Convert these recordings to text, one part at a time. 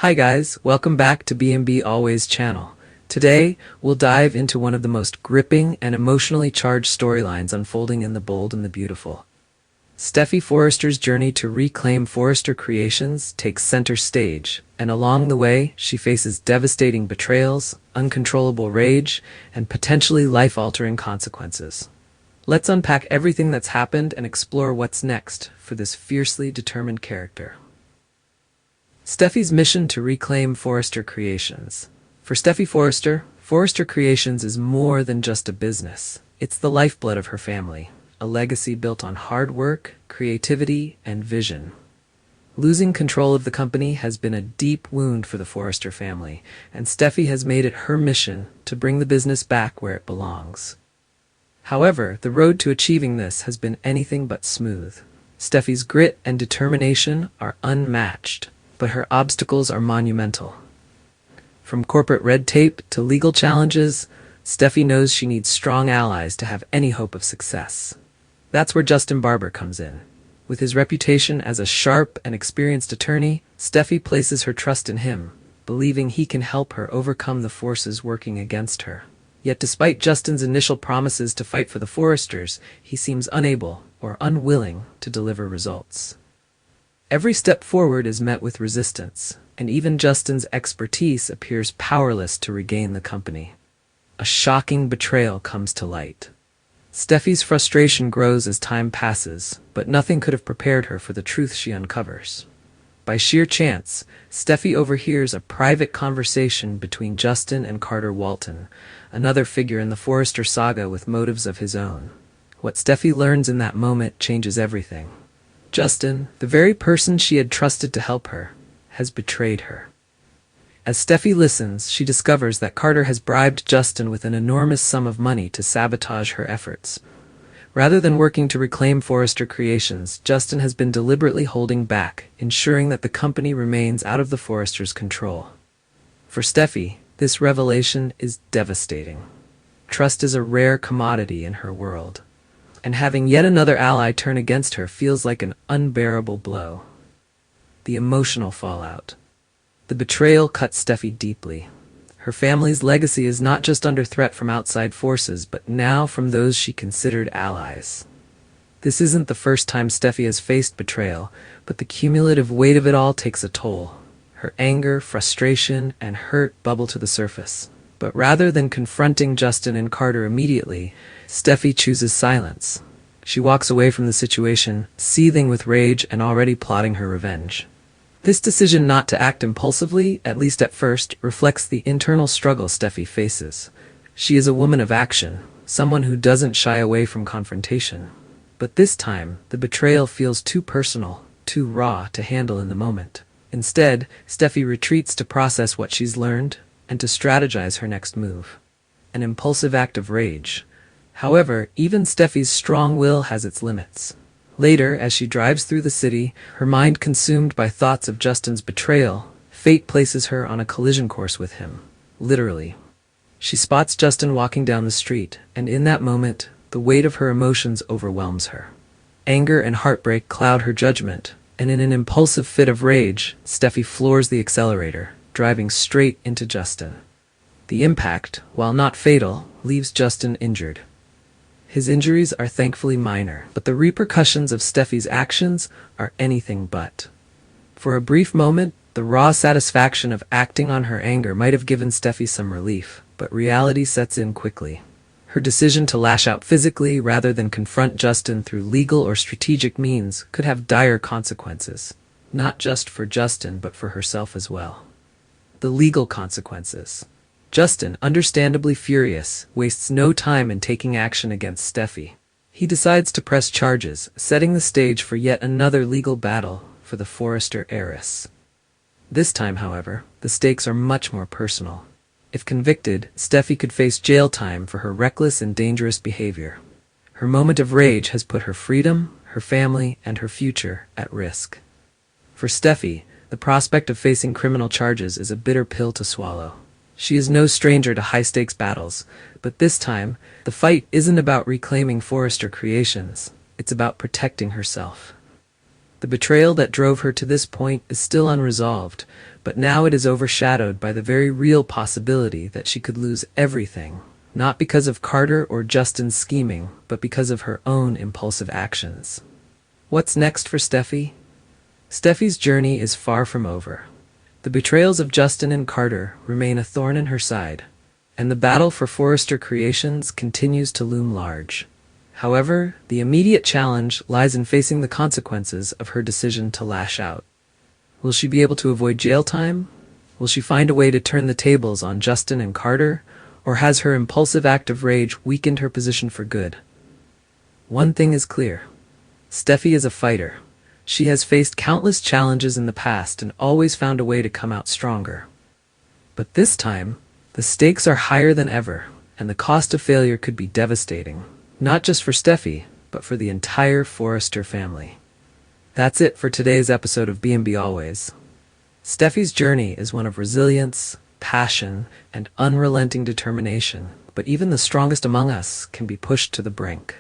Hi guys, welcome back to B&B Always channel. Today, we'll dive into one of the most gripping and emotionally charged storylines unfolding in The Bold and the Beautiful. Steffy Forrester's journey to reclaim Forrester Creations takes center stage, and along the way, she faces devastating betrayals, uncontrollable rage, and potentially life-altering consequences. Let's unpack everything that's happened and explore what's next for this fiercely determined character. Steffy's mission to reclaim Forrester Creations. For Steffy Forrester, Forrester Creations is more than just a business. It's the lifeblood of her family, a legacy built on hard work, creativity, and vision. Losing control of the company has been a deep wound for the Forrester family, and Steffy has made it her mission to bring the business back where it belongs. However, the road to achieving this has been anything but smooth. Steffy's grit and determination are unmatched, but her obstacles are monumental. From corporate red tape to legal challenges, Steffy knows she needs strong allies to have any hope of success. That's where Justin Barber comes in. With his reputation as a sharp and experienced attorney, Steffy places her trust in him, believing he can help her overcome the forces working against her. Yet despite Justin's initial promises to fight for the Forresters, he seems unable or unwilling to deliver results. Every step forward is met with resistance, and even Justin's expertise appears powerless to regain the company. A shocking betrayal comes to light. Steffy's frustration grows as time passes, but nothing could have prepared her for the truth she uncovers. By sheer chance, Steffy overhears a private conversation between Justin and Carter Walton, another figure in the Forrester saga with motives of his own. What Steffy learns in that moment changes everything. Justin, the very person she had trusted to help her, has betrayed her. As Steffy listens, she discovers that Carter has bribed Justin with an enormous sum of money to sabotage her efforts. Rather than working to reclaim Forrester Creations, Justin has been deliberately holding back, ensuring that the company remains out of the Forresters' control. For Steffy, this revelation is devastating. Trust is a rare commodity in her world, and having yet another ally turn against her feels like an unbearable blow. The emotional fallout. The betrayal cuts Steffy deeply. Her family's legacy is not just under threat from outside forces, but now from those she considered allies. This isn't the first time Steffy has faced betrayal, but the cumulative weight of it all takes a toll. Her anger, frustration, and hurt bubble to the surface. But rather than confronting Justin and Carter immediately, Steffy chooses silence. She walks away from the situation, seething with rage and already plotting her revenge. This decision not to act impulsively, at least at first, reflects the internal struggle Steffy faces. She is a woman of action, someone who doesn't shy away from confrontation. But this time, the betrayal feels too personal, too raw to handle in the moment. Instead, Steffy retreats to process what she's learned and to strategize her next move. An impulsive act of rage. However, even Steffy's strong will has its limits. Later, as she drives through the city, her mind consumed by thoughts of Justin's betrayal, fate places her on a collision course with him. Literally. She spots Justin walking down the street, and in that moment, the weight of her emotions overwhelms her. Anger and heartbreak cloud her judgment, and in an impulsive fit of rage, Steffy floors the accelerator, driving straight into Justin. The impact, while not fatal, leaves Justin injured. His injuries are thankfully minor, but the repercussions of Steffy's actions are anything but. For a brief moment, the raw satisfaction of acting on her anger might have given Steffy some relief, but reality sets in quickly. Her decision to lash out physically rather than confront Justin through legal or strategic means could have dire consequences, not just for Justin but for herself as well. The legal consequences. Justin, understandably furious, wastes no time in taking action against Steffy. He decides to press charges, setting the stage for yet another legal battle for the Forrester heiress. This time, however, the stakes are much more personal. If convicted, Steffy could face jail time for her reckless and dangerous behavior. Her moment of rage has put her freedom, her family, and her future at risk. For Steffy, the prospect of facing criminal charges is a bitter pill to swallow. She is no stranger to high-stakes battles, but this time, the fight isn't about reclaiming Forrester Creations, it's about protecting herself. The betrayal that drove her to this point is still unresolved, but now it is overshadowed by the very real possibility that she could lose everything, not because of Carter or Justin's scheming, but because of her own impulsive actions. What's next for Steffy? Steffi's journey is far from over. The betrayals of Justin and Carter remain a thorn in her side, and the battle for Forrester Creations continues to loom large. However, the immediate challenge lies in facing the consequences of her decision to lash out. Will she be able to avoid jail time? Will she find a way to turn the tables on Justin and Carter? Or has her impulsive act of rage weakened her position for good? One thing is clear. Steffy is a fighter. She has faced countless challenges in the past and always found a way to come out stronger. But this time, the stakes are higher than ever, and the cost of failure could be devastating. Not just for Steffy, but for the entire Forrester family. That's it for today's episode of B&B Always. Steffy's journey is one of resilience, passion, and unrelenting determination, but even the strongest among us can be pushed to the brink.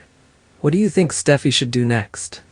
What do you think Steffy should do next?